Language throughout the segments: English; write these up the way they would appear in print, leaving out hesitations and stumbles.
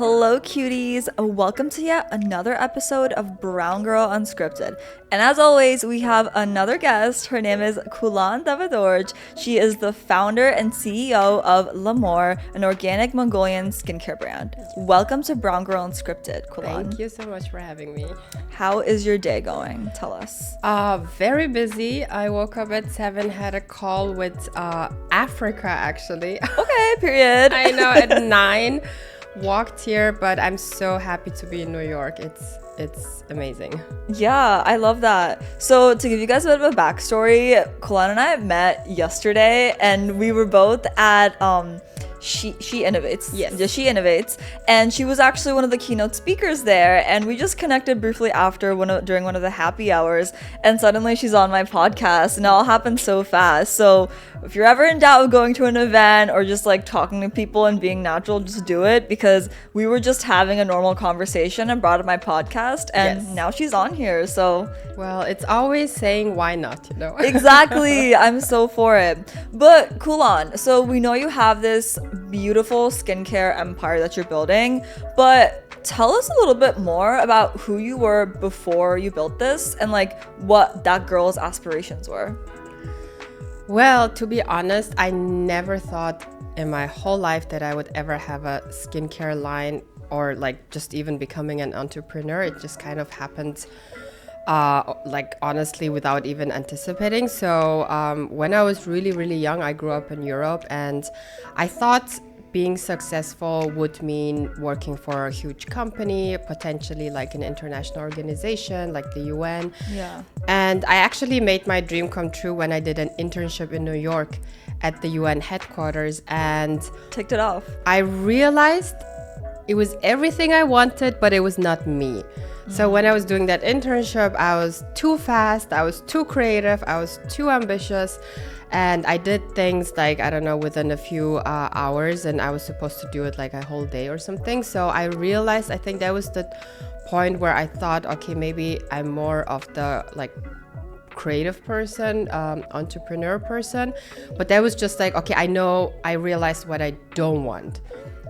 Hello cuties, welcome to yet another episode of Brown Girl Unscripted. And as always, we have another guest. Her name is Khulan Davaadorj. She is the founder and CEO of lhamour, an organic Mongolian skincare brand. Welcome to Brown Girl Unscripted, Khulan. Thank you so much for having me. How is your day going? Tell us. Very busy. I woke up at 7, had a call with Africa actually. Okay, period. I know, at 9. Walked here, but I'm so happy to be in New York. It's amazing. Yeah, I love that. So to give you guys a bit of a backstory, Khulan and I met yesterday, and we were both at She Innovates. Yes. Yeah, She Innovates, and she was actually one of the keynote speakers there, and we just connected briefly after during one of the happy hours, and suddenly she's on my podcast, and it all happened so fast. So if you're ever in doubt of going to an event or just like talking to people and being natural, just do it, because we were just having a normal conversation and brought up my podcast, and now she's on here. So well, it's always saying why not, you know. Exactly. I'm so for it. But Khulan, so we know you have this beautiful skincare empire that you're building, but tell us a little bit more about who you were before you built this and like what that girl's aspirations were. Well, to be honest, I never thought in my whole life that I would ever have a skincare line or like just even becoming an entrepreneur. It just kind of happened like honestly without even anticipating. So when I was really young, I grew up in Europe, and I thought being successful would mean working for a huge company, potentially like an international organization like the UN. Yeah. And I actually made my dream come true when I did an internship in New York at the UN headquarters, and Ticked it off. I realized it was everything I wanted, but it was not me. So when I was doing that internship, I was too fast, I was too creative, I was too ambitious, and I did things like, I don't know, within a few hours, and I was supposed to do it like a whole day or something. So I realized, I think that was the point where I thought, okay, maybe I'm more of the like creative person, entrepreneur person. But that was just like, okay, I realized what I don't want.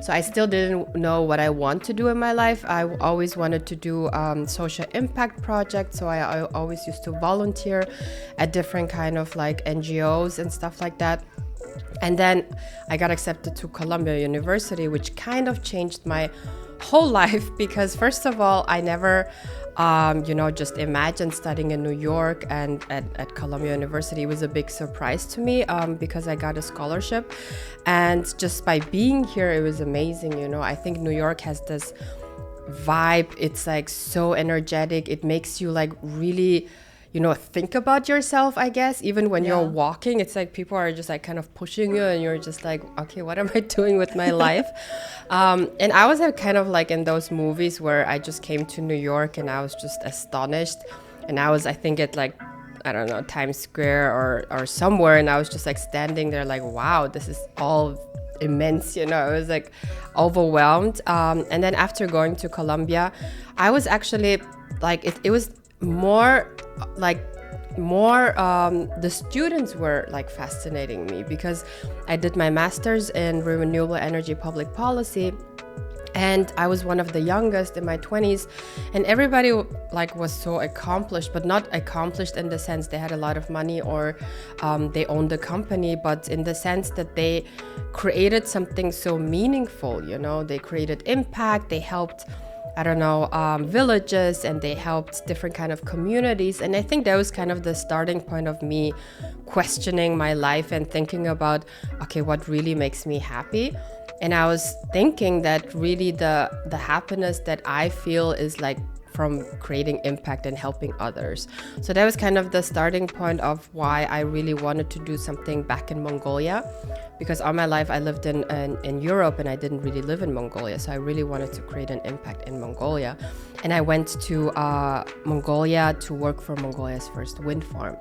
So I still didn't know what I want to do in my life. I always wanted to do social impact projects. So I always used to volunteer at different kind of like NGOs and stuff like that. And then I got accepted to Columbia University, which kind of changed my whole life, because first of all, I never just imagined studying in New York, and at Columbia University. It was a big surprise to me because I got a scholarship, and just by being here, it was amazing. I think New York has this vibe. It's like so energetic. It makes you like really think about yourself, I guess. Even when you're walking, it's like people are just like kind of pushing you, and you're just like, okay, what am I doing with my life? And I was kind of like in those movies where I just came to New York and I was just astonished. And I think at like, I don't know, Times Square or somewhere, and I was just like standing there like, wow, this is all immense, I was like overwhelmed. And then after going to Columbia, I was actually like, it was more the students were like fascinating me, because I did my master's in renewable energy public policy, and I was one of the youngest in my 20s, and everybody like was so accomplished, but not accomplished in the sense they had a lot of money or they owned a company, but in the sense that they created something so meaningful. They created impact, they helped villages, and they helped different kind of communities. And I think that was kind of the starting point of me questioning my life and thinking about, okay, what really makes me happy? And I was thinking that really the happiness that I feel is like from creating impact and helping others. So that was kind of the starting point of why I really wanted to do something back in Mongolia, because all my life I lived in Europe and I didn't really live in Mongolia. So I really wanted to create an impact in Mongolia. And I went to Mongolia to work for Mongolia's first wind farm.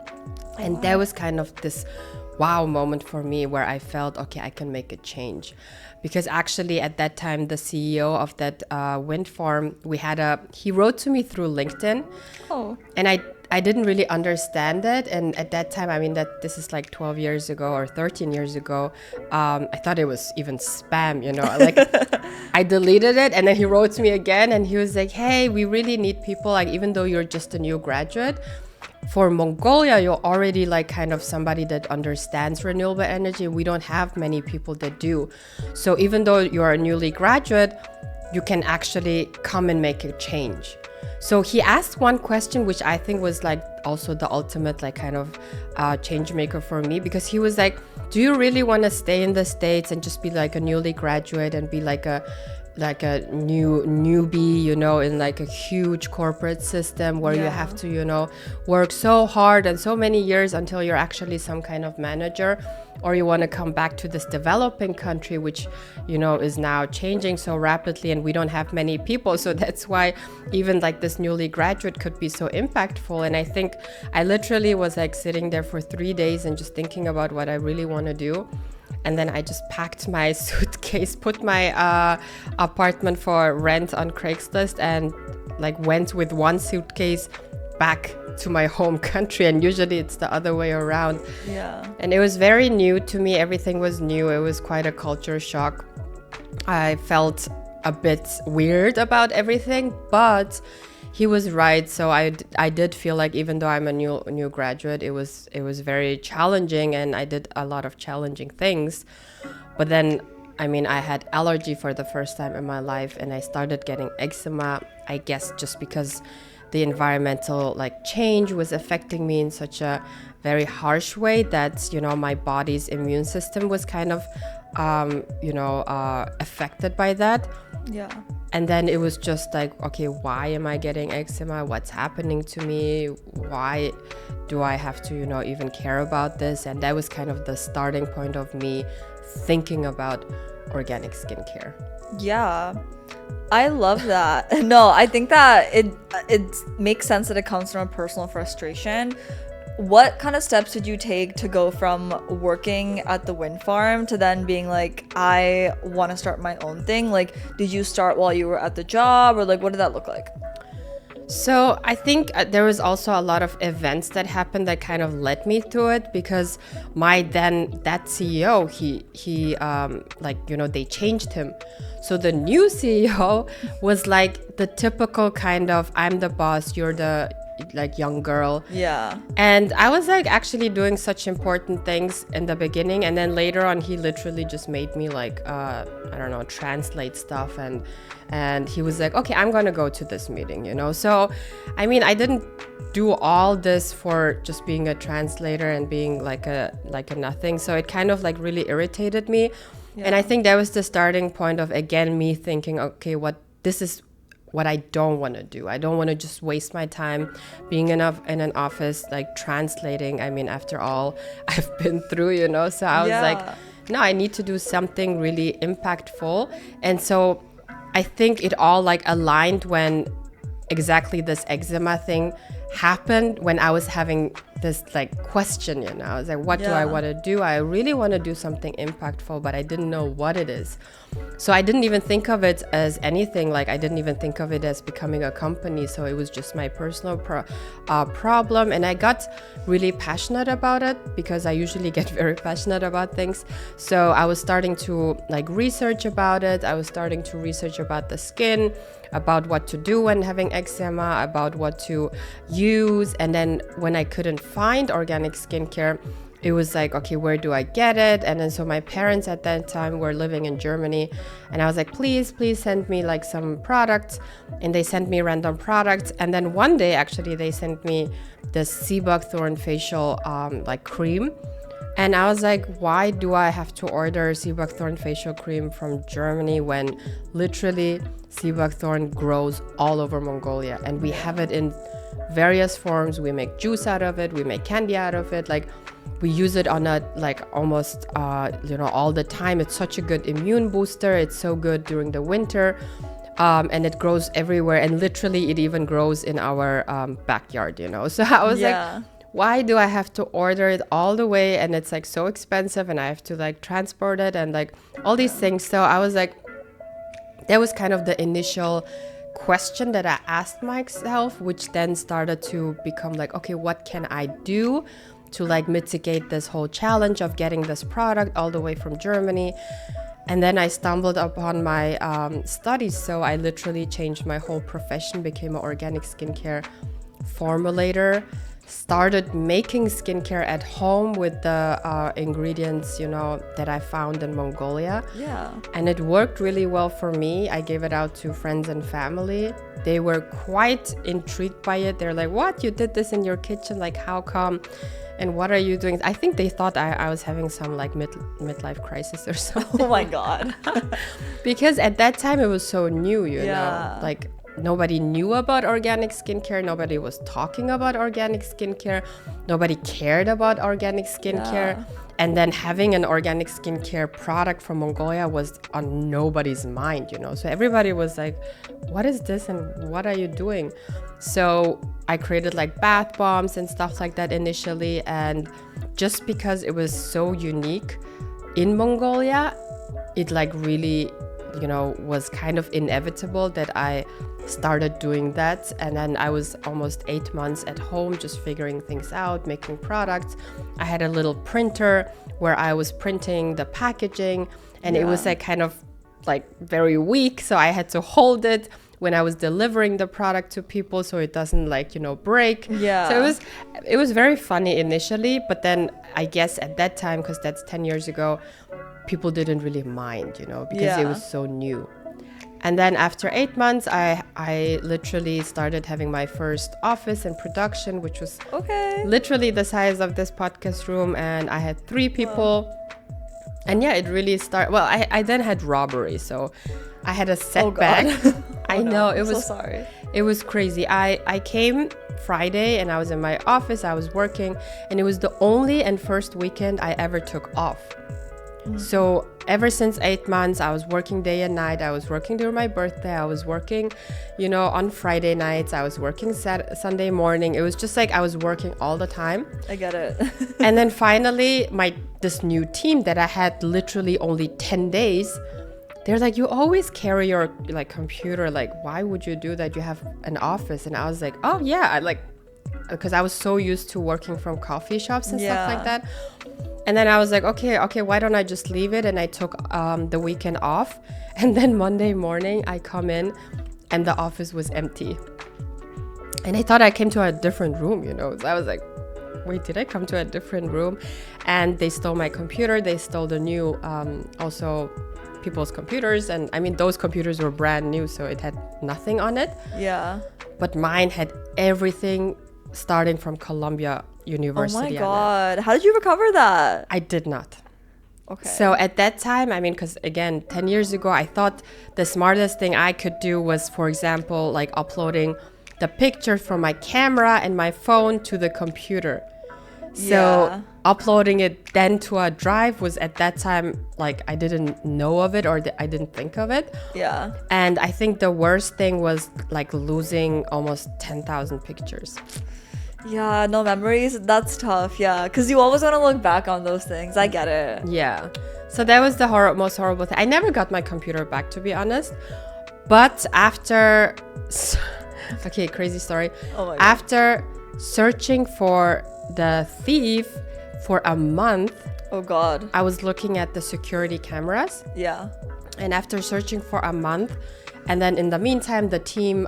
And that was kind of this wow moment for me, where I felt, okay, I can make a change. Because actually at that time, the CEO of that wind farm, he wrote to me through LinkedIn. Oh. And I didn't really understand it. And at that time, I mean, that this is like 12 years ago or 13 years ago, I thought it was even spam, you know, like I deleted it. And then he wrote to me again and he was like, hey, we really need people, like, even though you're just a new graduate, for Mongolia, you're already like kind of somebody that understands renewable energy. We don't have many people that do. So even though you're a newly graduate, you can actually come and make a change. So he asked one question, which I think was like also the ultimate like kind of change maker for me, because he was like, do you really want to stay in the States and just be like a newly graduate and be like a newbie, you know, in like a huge corporate system where you have to, you know, work so hard and so many years until you're actually some kind of manager? Or you want to come back to this developing country, which, you know, is now changing so rapidly and we don't have many people. So that's why even like this newly graduate could be so impactful. And I think I literally was like sitting there for 3 days and just thinking about what I really want to do. And then I just packed my suitcase, put my apartment for rent on Craigslist, and like went with one suitcase back to my home country. And usually it's the other way around. Yeah. And it was very new to me. Everything was new. It was quite a culture shock. I felt a bit weird about everything, but he was right. So I did feel like, even though I'm a new graduate, it was very challenging, and I did a lot of challenging things. But then, I mean, I had allergy for the first time in my life, and I started getting eczema, I guess just because the environmental like change was affecting me in such a very harsh way that, you know, my body's immune system was kind of affected by that. Yeah. And then it was just like, okay, why am I getting eczema? What's happening to me? Why do I have to, you know, even care about this? And that was kind of the starting point of me thinking about organic skincare. Yeah. I love that. No, I think that it makes sense that it comes from a personal frustration. What kind of steps did you take to go from working at the wind farm to then being like, I want to start my own thing? Like, did you start while you were at the job, or like, what did that look like? So I think there was also a lot of events that happened that kind of led me to it, because that CEO, he like, you know, they changed him. So the new CEO was like the typical kind of, I'm the boss, you're the like young girl. Yeah. And I was like actually doing such important things in the beginning, and then later on he literally just made me like I don't know, translate stuff, and he was like, okay, I'm gonna go to this meeting, you know. So I mean, I didn't do all this for just being a translator and being like a nothing. So it kind of like really irritated me. Yeah. And I think that was the starting point of, again, me thinking, okay, this is what I don't want to do. I don't want to just waste my time being in an office, like translating. I mean, after all I've been through, you know. So I was like, no, I need to do something really impactful. And so I think it all like aligned when exactly this eczema thing happened, when I was having this like question, you know. I was like, what do I want to do? I really want to do something impactful, but I didn't know what it is. So I didn't even think of it as anything. Like, I didn't even think of it as becoming a company. So it was just my personal problem. And I got really passionate about it, because I usually get very passionate about things. So I was starting to like research about it. I was starting to research about the skin, about what to do when having eczema, about what to use. And then when I couldn't find organic skincare, it was like, okay, where do I get it? And then so my parents at that time were living in Germany, and I was like, please send me like some products. And they sent me random products. And then one day, actually, they sent me the sea buckthorn facial like cream. And I was like, why do I have to order sea buckthorn facial cream from Germany when literally sea buckthorn grows all over Mongolia, and we have it in various forms. We make juice out of it, we make candy out of it, like we use it on a like almost all the time. It's such a good immune booster. It's so good during the winter, and it grows everywhere, and literally it even grows in our backyard, you know. So I was like, why do I have to order it all the way, and it's like so expensive, and I have to like transport it and like all these things. So I was like, that was kind of the initial question that I asked myself, which then started to become like, okay, what can I do to like mitigate this whole challenge of getting this product all the way from Germany? And then I stumbled upon my studies. So I literally changed my whole profession, became an organic skincare formulator, started making skincare at home with the ingredients, you know, that I found in Mongolia. Yeah. And it worked really well for me. I gave it out to friends and family. They were quite intrigued by it. They're like, what? You did this in your kitchen? Like, how come? And what are you doing? I think they thought I was having some like midlife crisis or something. Oh my God. Because at that time it was so new, you know, like nobody knew about organic skincare. Nobody was talking about organic skincare. Nobody cared about organic skincare. Yeah. And then having an organic skincare product from Mongolia was on nobody's mind, you know. So everybody was like, what is this and what are you doing? So I created like bath bombs and stuff like that initially. And just because it was so unique in Mongolia, it like really, you know, was kind of inevitable that I started doing that. And then I was almost 8 months at home just figuring things out, making products. I had a little printer where I was printing the packaging, and it was like kind of like very weak, so I had to hold it when I was delivering the product to people so it doesn't like, you know, break. So it was very funny initially, but then I guess at that time, because that's 10 years ago, people didn't really mind, you know, because it was so new. And then after 8 months, I literally started having my first office and production, which was literally the size of this podcast room. And I had 3 people. And yeah, it really started. Well, I then had robbery. So I had a setback. I know. It was so sorry. It was crazy. I came Friday and I was in my office. I was working. And it was the only and first weekend I ever took off. So ever since 8 months, I was working day and night. I was working during my birthday. I was working, you know, on Friday nights. I was working Sunday morning. It was just like I was working all the time. I get it. And then finally, this new team that I had literally only 10 days, they're like, you always carry your like computer. Like, why would you do that? You have an office. And I was like, oh yeah, because I was so used to working from coffee shops and stuff like that. And then I was like, okay, why don't I just leave it? And I took the weekend off. And then Monday morning, I come in and the office was empty. And I thought I came to a different room, you know. So I was like, wait, did I come to a different room? And they stole my computer. They stole the new, also people's computers. And I mean, those computers were brand new, so it had nothing on it. Yeah. But mine had everything starting from Columbia University. Oh my God. How did you recover that? I did not. Okay. So at that time, I mean, because again, 10 years ago, I thought the smartest thing I could do was, for example, like uploading the picture from my camera and my phone to the computer. So uploading it then to a drive was at that time, like I didn't know of it or I didn't think of it. Yeah. And I think the worst thing was like losing almost 10,000 pictures. Yeah, no memories. That's tough. Yeah, because you always want to look back on those things. I get it. Yeah. So that was the most horrible thing. I never got my computer back, to be honest. But after... Okay, crazy story. Oh my God. After searching for the thief for a month... Oh God. I was looking at the security cameras. Yeah. And after searching for a month, and then in the meantime, the team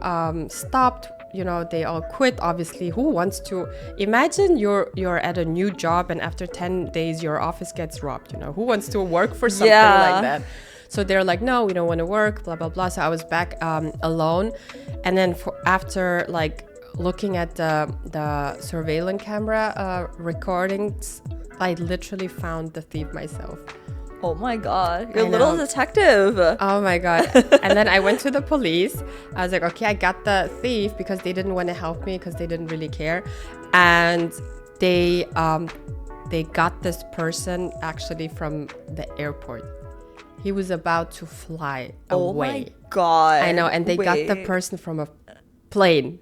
stopped. You know, they all quit. Obviously, who wants to imagine you're at a new job and after 10 days your office gets robbed? You know, who wants to work for something like that? So they're like, no, we don't want to work, blah blah blah. So I was back alone, and then after like looking at the surveillance camera recordings, I literally found the thief myself. Oh my God, you're a little detective. Oh my God. And then I went to the police. I was like, okay, I got the thief, because they didn't want to help me because they didn't really care. And they got this person actually from the airport. He was about to fly away. Oh my God. I know. And they got the person from a plane.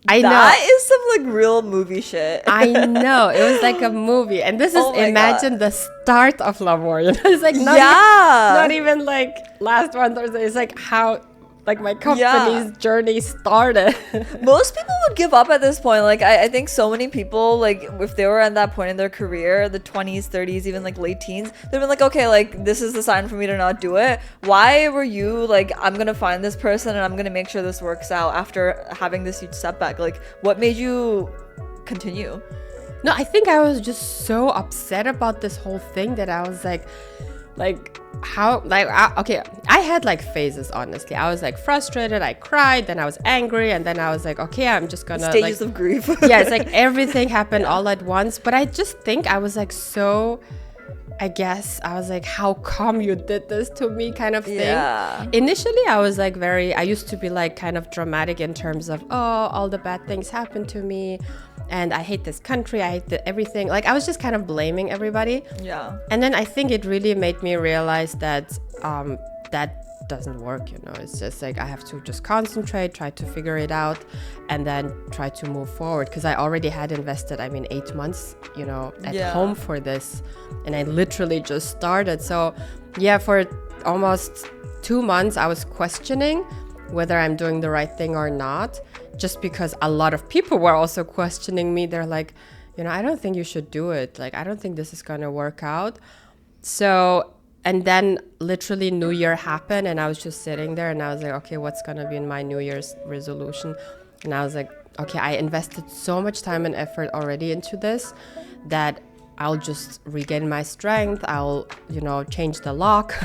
I know. That is some like real movie shit. I know. It was like a movie. And this is, imagine the start of lhamour. You know? It's like not even like last one Thursday. It's like how like my company's journey started. Most people would give up at this point. Like I think so many people, like if they were at that point in their career, the 20s, 30s, even like late teens, they've been like, okay, like this is the sign for me to not do it. Why were you like, I'm gonna find this person and I'm gonna make sure this works out after having this huge setback? Like what made you continue? No, I think I was just so upset about this whole thing that I was like how, like, okay, I had like phases, honestly. I was like frustrated, I cried, then I was angry, and then I was like, okay, I'm just gonna stages of grief. Yeah, it's like everything happened all at once. But I just think I was like so, I guess I was like, how come you did this to me, kind of thing. Yeah. Initially I was like I used to be like kind of dramatic in terms of, oh, all the bad things happened to me and I hate this country, I hate everything. Like I was just kind of blaming everybody. Yeah. And then I think it really made me realize that that doesn't work, you know. It's just like I have to just concentrate, try to figure it out, and then try to move forward. Because I already had invested, 8 months, you know, at home for this, and I literally just started. So yeah, for almost 2 months I was questioning whether I'm doing the right thing or not, just because a lot of people were also questioning me. They're like, you know, I don't think you should do it. Like, I don't think this is gonna work out. So, and then literally New Year happened and I was just sitting there and I was like, okay, what's gonna be in my New Year's resolution? And I was like, okay, I invested so much time and effort already into this that I'll just regain my strength. I'll, you know, change the lock.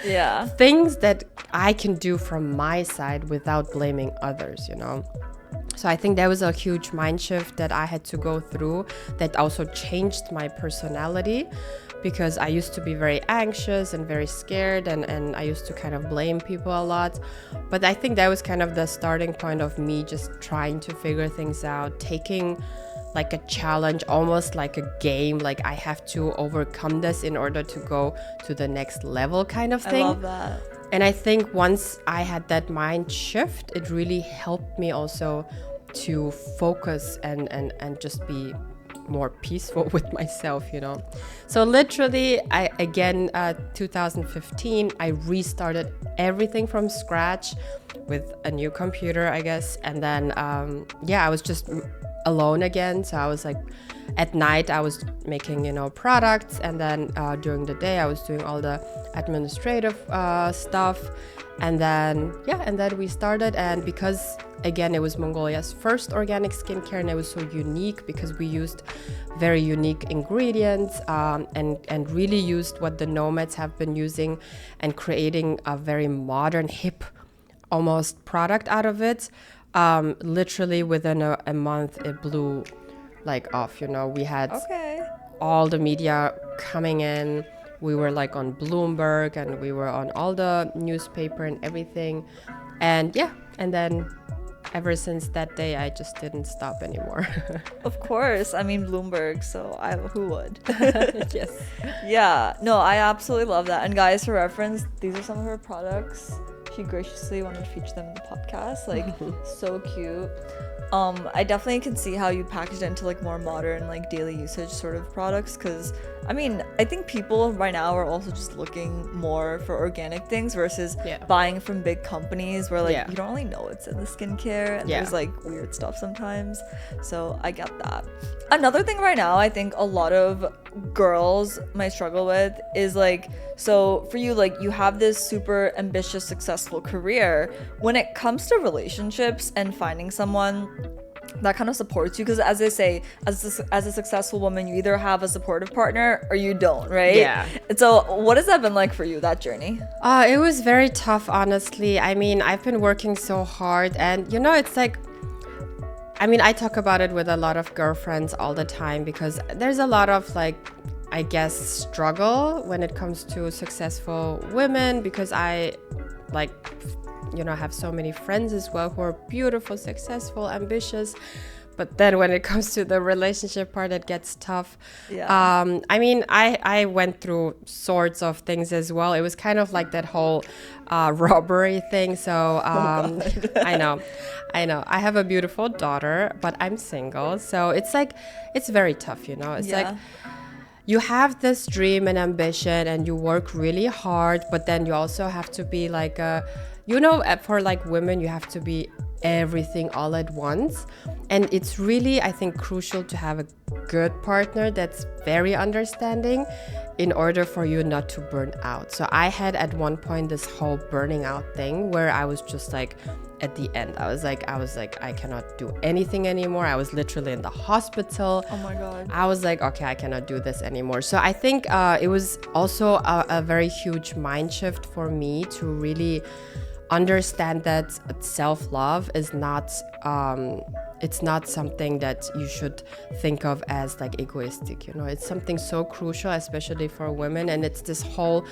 Yeah. Things that I can do from my side without blaming others, you know. So I think that was a huge mind shift that I had to go through, that also changed my personality, because I used to be very anxious and very scared, and I used to kind of blame people a lot. But I think that was kind of the starting point of me just trying to figure things out, taking like a challenge, almost like a game, like I have to overcome this in order to go to the next level, kind of thing. I love that. And I think once I had that mind shift, it really helped me also to focus and just be more peaceful with myself, you know. So literally, 2015, I restarted everything from scratch with a new computer, I guess. And then, I was just alone again. So I was like, at night I was making, you know, products, and then during the day I was doing all the administrative stuff. And then we started. And because again, it was Mongolia's first organic skincare, and it was so unique because we used very unique ingredients, and really used what the nomads have been using, and creating a very modern, hip almost product out of it. Literally within a month it blew like off, you know. We had all the media coming in. We were like on Bloomberg, and we were on all the newspaper and everything. And then ever since that day I just didn't stop anymore. Of course, I mean Bloomberg, so who would? Yes. Yeah, no, I absolutely love that. And guys, for reference, these are some of her products. She graciously wanted to feature them in the podcast. Like, so cute. I definitely can see how you packaged it into like more modern, like daily usage sort of products, because I mean, I think people right now are also just looking more for organic things versus buying from big companies where like you don't really know what's in the skincare, and there's like weird stuff sometimes. So I get that. Another thing right now I think a lot of girls might struggle with is like, so for you, like you have this super ambitious, successful career. When it comes to relationships and finding someone that kind of supports you, because as they say, as a successful woman, you either have a supportive partner or you don't, right? Yeah. And so what has that been like for you, that journey? It was very tough, honestly. I mean, I've been working so hard, and you know, it's like, I mean, I talk about it with a lot of girlfriends all the time, because there's a lot of like, I guess, struggle when it comes to successful women, because I like, you know, have so many friends as well who are beautiful, successful, ambitious. But then when it comes to the relationship part, it gets tough. I mean, I went through sorts of things as well. It was kind of like that whole robbery thing. So I know. I have a beautiful daughter, but I'm single. So it's like, it's very tough, you know. It's like, you have this dream and ambition and you work really hard, but then you also have to be like for like women, you have to be everything all at once. And it's really, I think, crucial to have a good partner that's very understanding in order for you not to burn out. So I had at one point this whole burning out thing where I was just like, at the end, I was like, I cannot do anything anymore. I was literally in the hospital. Oh my God. I was like, okay, I cannot do this anymore. So I think it was also a very huge mind shift for me to really understand that self-love is not it's not something that you should think of as like egoistic, you know. It's something so crucial, especially for women. And it's this whole,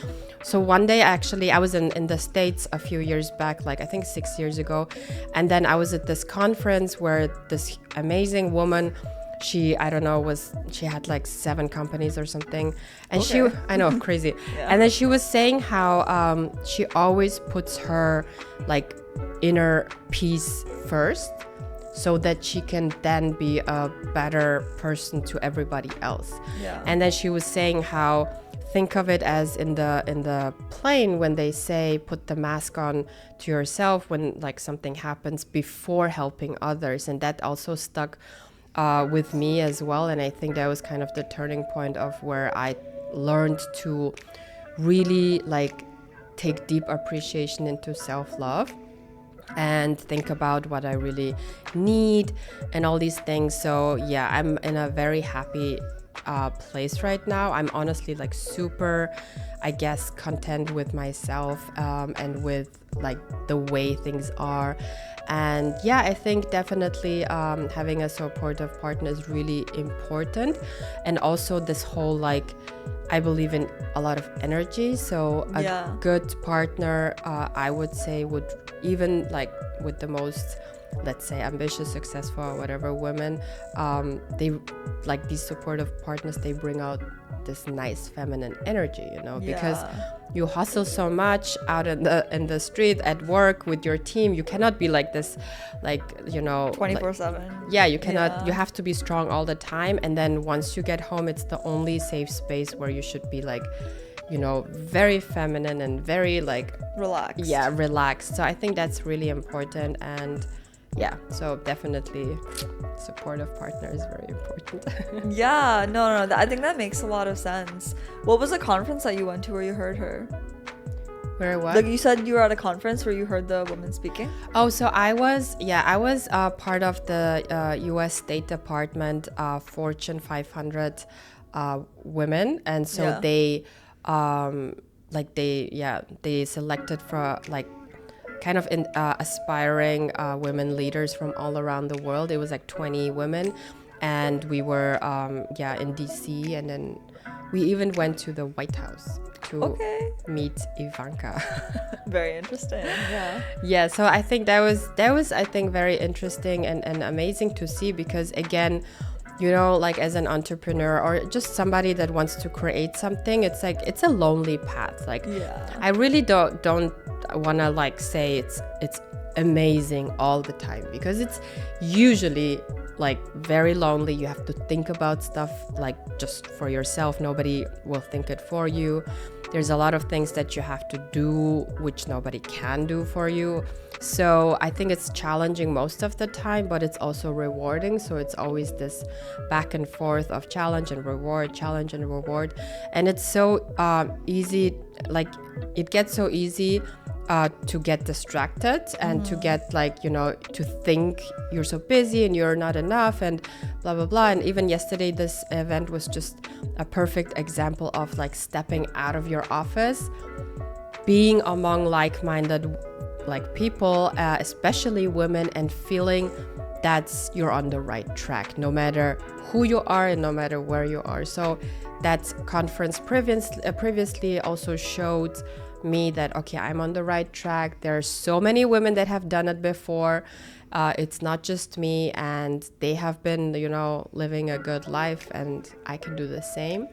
so one day actually I was in the States a few years back, like I think 6 years ago, and then I was at this conference where this amazing woman, she had like 7 companies or something, and okay. I know, crazy. Yeah. And then she was saying how she always puts her like inner peace first, so that she can then be a better person to everybody else. Yeah. And then she was saying how, think of it as in the plane when they say put the mask on to yourself when like something happens before helping others. And that also stuck with me as well. And I think that was kind of the turning point of where I learned to really like take deep appreciation into self-love and think about what I really need and all these things. So yeah, I'm in a very happy place right now. I'm honestly like super, I guess, content with myself and with like the way things are. And yeah, I think definitely having a supportive partner is really important. And also this whole like, I believe in a lot of energy. So a good partner, I would say, would even like with the most, let's say, ambitious, successful, or whatever women, they like these supportive partners, they bring out this nice feminine energy, you know, because you hustle so much out in the street, at work, with your team. You cannot be like this, like, you know, 24/7. Yeah, you cannot. You have to be strong all the time. And then once you get home, it's the only safe space where you should be like, you know, very feminine and very like relaxed. Yeah, relaxed. So I think that's really important. And yeah, so definitely supportive partner is very important. Yeah, no, I think that makes a lot of sense. What was the conference that you went to where you heard her? Where what? Like you said you were at a conference where you heard the woman speaking? Oh, so I was part of the US State Department Fortune 500 women. And so they selected for like kind of aspiring women leaders from all around the world. It was like 20 women, and we were in DC, and then we even went to the White House to meet Ivanka. Very interesting. Yeah, so I think that was I think very interesting and amazing to see, because again, you know, like as an entrepreneur or just somebody that wants to create something, it's like it's a lonely path. Like I really don't want to like say it's amazing all the time, because it's usually like very lonely. You have to think about stuff like just for yourself. Nobody will think it for you. There's a lot of things that you have to do which nobody can do for you. So I think it's challenging most of the time, but it's also rewarding. So it's always this back and forth of challenge and reward, challenge and reward. And it's so easy, like it gets so easy to get distracted and to get like, you know, to think you're so busy and you're not enough and blah, blah, blah. And even yesterday, this event was just a perfect example of like stepping out of your office, being among like-minded like people, especially women, and feeling that you're on the right track, no matter who you are and no matter where you are. So that conference previously also showed me that, okay, I'm on the right track. There are so many women that have done it before. It's not just me, and they have been, you know, living a good life, and I can do the same.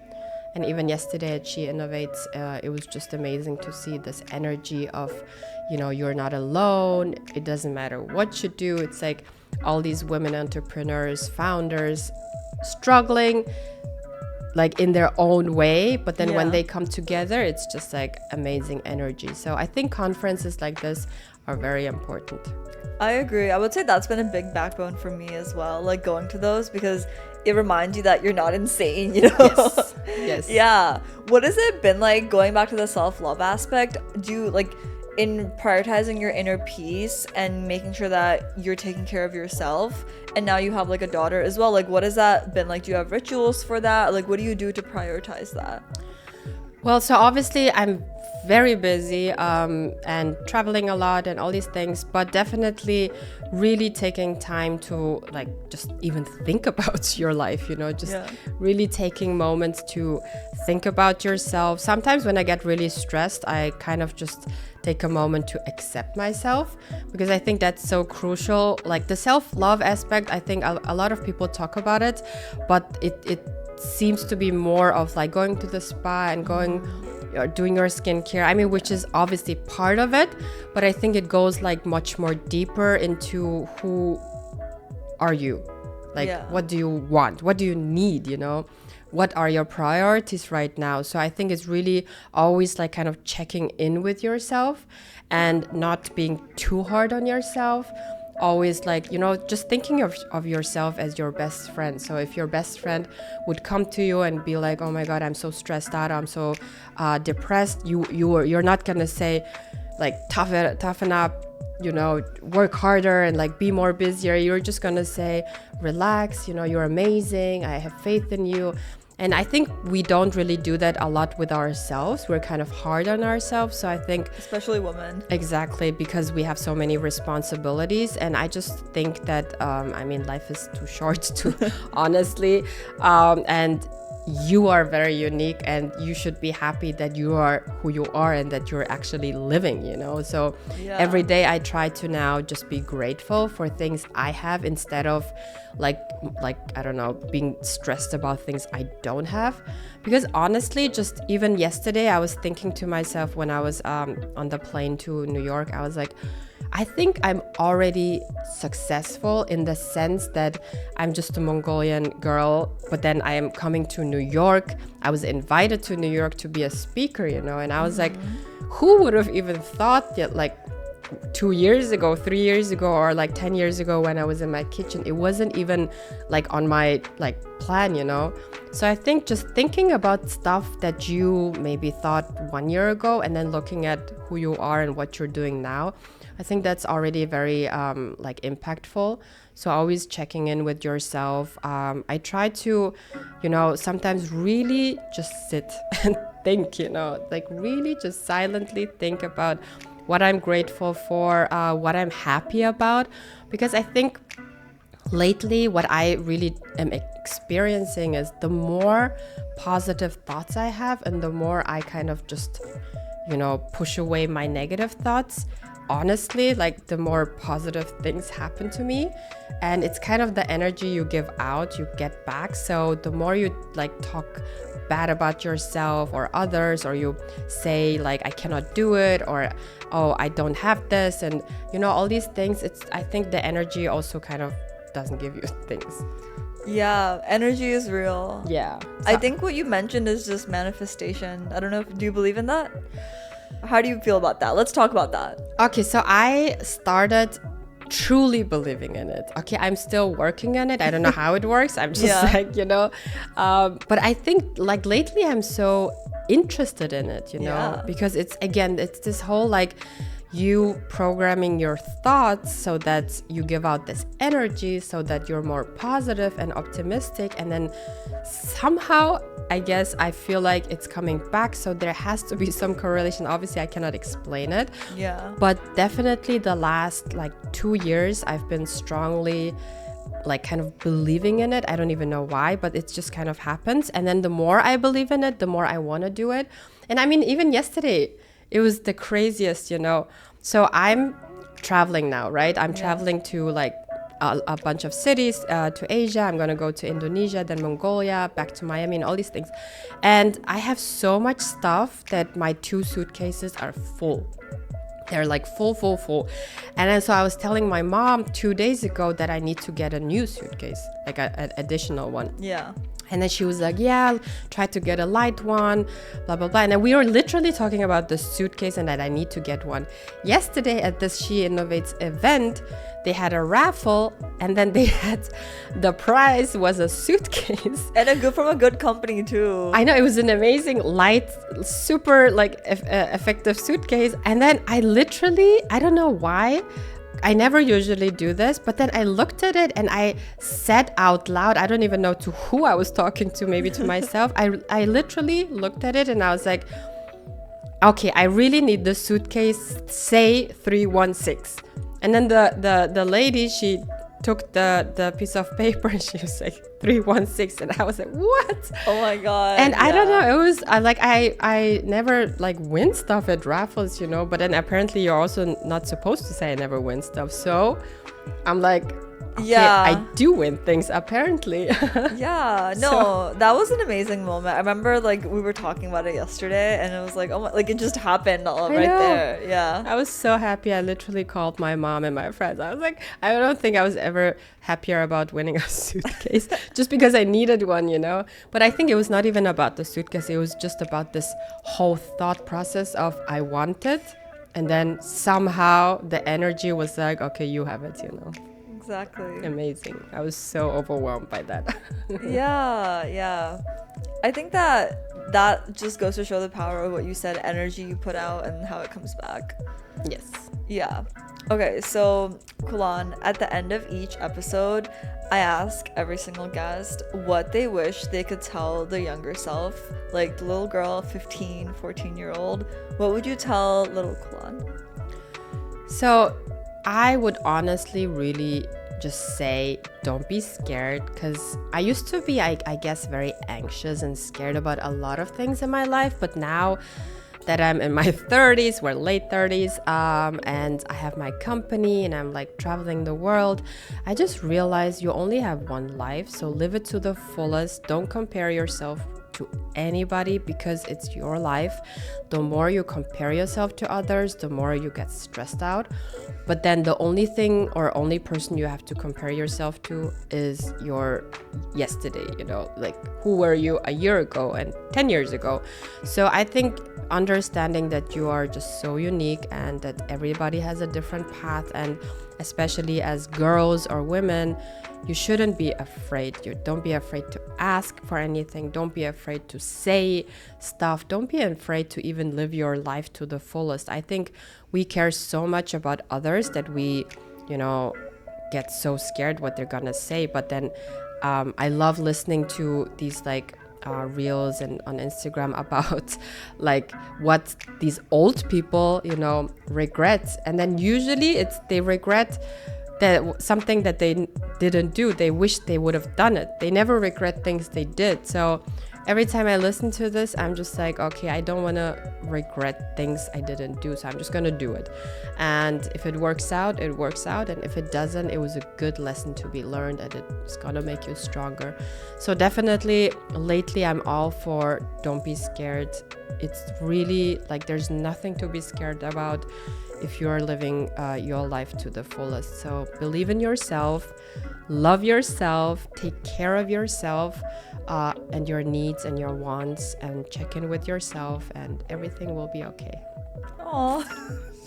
And even yesterday at She Innovates, it was just amazing to see this energy of, you know, you're not alone. It doesn't matter what you do. It's like all these women entrepreneurs, founders, struggling like in their own way, but then when Yeah. they come together, it's just like amazing energy. So I think conferences like this are very important. I agree. I would say that's been a big backbone for me as well, like going to those, because it reminds you that you're not insane, you know? Yes. Yes. Yeah. What has it been like going back to the self-love aspect? Do you like in prioritizing your inner peace and making sure that you're taking care of yourself, and now you have like a daughter as well, like what has that been like? Do you have rituals for that? Like what do you do to prioritize that? Well, so obviously I'm very busy and traveling a lot and all these things, but definitely really taking time to like just even think about your life, you know, just Yeah. really taking moments to think about yourself. Sometimes when I get really stressed, I kind of just take a moment to accept myself, because I think that's so crucial. Like the self-love aspect, I think a lot of people talk about it, but it seems to be more of like going to the spa and going or doing your skincare. I mean, which is obviously part of it, but I think it goes like much more deeper into who are you? Like, Yeah. what do you want? What do you need? You know, what are your priorities right now? So I think it's really always like kind of checking in with yourself and not being too hard on yourself. Always like, you know, just thinking of yourself as your best friend. So if your best friend would come to you and be like, oh my God, I'm so stressed out, I'm so depressed, you're not gonna say like toughen up, you know, work harder and like be more busier. You're just gonna say, relax, you know, you're amazing, I have faith in you. And I think we don't really do that a lot with ourselves. We're kind of hard on ourselves. So I think Especially women. exactly, because we have so many responsibilities. And I just think that, I mean, life is too short to, honestly. And you are very unique and you should be happy that you are who you are and that you're actually living, you know? So Yeah. every day I try to now just be grateful for things I have instead of like I don't know, being stressed about things I don't have. Because honestly, just even yesterday I was thinking to myself when I was on the plane to New York, I was like, I think I'm already successful in the sense that I'm just a Mongolian girl, but then I am coming to New York. I was invited to New York to be a speaker, you know, and I was like, who would have even thought that like 2 years ago, 3 years ago, or like 10 years ago when I was in my kitchen, it wasn't even like on my like plan, you know? So I think just thinking about stuff that you maybe thought 1 year ago and then looking at who you are and what you're doing now, I think that's already very like impactful. So always checking in with yourself. I try to, you know, sometimes really just sit and think, you know, like really just silently think about what I'm grateful for, what I'm happy about. Because I think lately what I really am experiencing is the more positive thoughts I have and the more I kind of just, you know, push away my negative thoughts, honestly, like the more positive things happen to me. And it's kind of the energy you give out, you get back. So the more you like talk bad about yourself or others, or you say like I cannot do it, or oh I don't have this, and you know, all these things, it's, I think the energy also kind of doesn't give you things. Yeah, energy is real. Yeah. I think what you mentioned is just manifestation. I don't know do you believe in that? How do you feel about that? Let's talk about that. Okay, so I started truly believing in it. Okay, I'm still working on it. I don't know how it works. I'm just Yeah. like, you know, but I think like lately I'm so interested in it, you know, Yeah. because it's, again, it's this whole like you programming your thoughts so that you give out this energy so that you're more positive and optimistic, and then somehow I guess I feel like it's coming back. So there has to be some correlation. Obviously I cannot explain it, Yeah. but definitely the last like 2 years I've been strongly like kind of believing in it. I don't even know why, but it just kind of happens. And then the more I believe in it, the more I want to do it. And I mean, even yesterday it was the craziest, you know. So I'm traveling now, right? I'm traveling to like a bunch of cities, to Asia. I'm gonna go to Indonesia, then Mongolia, back to Miami, and all these things. And I have so much stuff that my 2 suitcases are full. They're like full. And then so I was telling my mom 2 days ago that I need to get a new suitcase, like an additional one. Yeah. And then she was like, yeah, try to get a light one, blah, blah, blah. And then we were literally talking about the suitcase and that I need to get one. Yesterday at this She Innovates event, they had a raffle, and then they had, the prize was a suitcase. And from a good company too. I know, it was an amazing, light, super like effective suitcase. And then I literally, I don't know why, I never usually do this, but then I looked at it and I said out loud, I don't even know to who I was talking to, maybe to myself. I literally looked at it and I was like, okay, I really need the suitcase, say 316. And then the lady, she took the piece of paper and she was like 316, and I was like, what? Oh my god. And I don't know, it was like I never like win stuff at raffles, you know, but then apparently you're also not supposed to say I never win stuff. So I'm like, okay, I do win things apparently. Yeah, no, that was an amazing moment. I remember like we were talking about it yesterday and it was like, oh my, like it just happened all right there. Yeah, I was so happy. I literally called my mom and my friends. I was like, I don't think I was ever happier about winning a suitcase just because I needed one, you know. But I think it was not even about the suitcase. It was just about this whole thought process of I want it, and then somehow the energy was like, okay, you have it, you know. Exactly. Amazing. I was so overwhelmed by that. Yeah. I think that just goes to show the power of what you said, energy you put out and how it comes back. Yes. Yeah. Okay, so Khulan, at the end of each episode, I ask every single guest what they wish they could tell their younger self, like the little girl, 15, 14-year-old. What would you tell little Khulan? So I would honestly really just say don't be scared, because I used to be, I guess, very anxious and scared about a lot of things in my life. But now that I'm in my 30s, we're late 30s, and I have my company and I'm like traveling the world, I just realized you only have one life, so live it to the fullest. Don't compare yourself to anybody because it's your life. The more you compare yourself to others, the more you get stressed out. But then the only thing or only person you have to compare yourself to is your yesterday, you know, like who were you a year ago and 10 years ago. So I think understanding that you are just so unique and that everybody has a different path, and especially as girls or women, you shouldn't be afraid. Don't be afraid to ask for anything. Don't be afraid to say stuff. Don't be afraid to even live your life to the fullest. I think we care so much about others that we, you know, get so scared what they're gonna say. But then I love listening to these like reels and on Instagram about like what these old people, you know, regret. And then usually they regret that something that they didn't do. They wish they would have done it. They never regret things they did. So every time I listen to this, I'm just like, okay, I don't want to regret things I didn't do, so I'm just going to do it. And if it works out, it works out. And if it doesn't, it was a good lesson to be learned, and it's going to make you stronger. So definitely, lately, I'm all for don't be scared. It's really like there's nothing to be scared about if you're living your life to the fullest. So believe in yourself, love yourself, take care of yourself and your needs and your wants, and check in with yourself, and everything will be okay. Oh,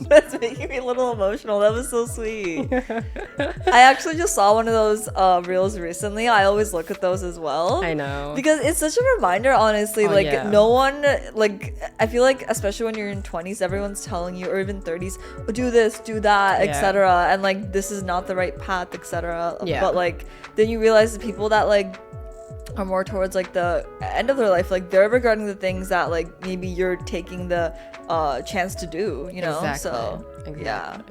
that's making me a little emotional. That was so sweet. I actually just saw one of those reels recently. I always look at those as well. I know. Because it's such a reminder, honestly. No one, like, I feel like, especially when you're in 20s, everyone's telling you, or even 30s, oh, do this, do that, etc. And, like, this is not the right path, etc. Yeah. But, like, then you realize the people that, like, are more towards like the end of their life, like they're regretting the things that like maybe you're taking the chance to do, you know. Exactly. So exactly. Yeah,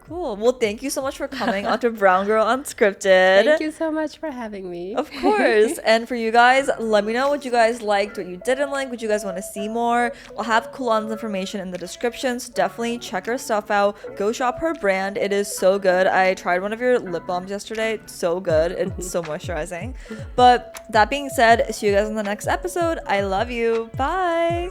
cool. Well, thank you so much for coming onto Brown Girl Unscripted. Thank you so much for having me. Of course. And for you guys, let me know what you guys liked, what you didn't like, what you guys want to see more. I'll have Khulan's information in the description, so definitely check her stuff out. Go shop her brand. It is so good. I tried one of your lip balms yesterday. It's so good. It's so moisturizing. But that being said, see you guys in the next episode. I love you. Bye.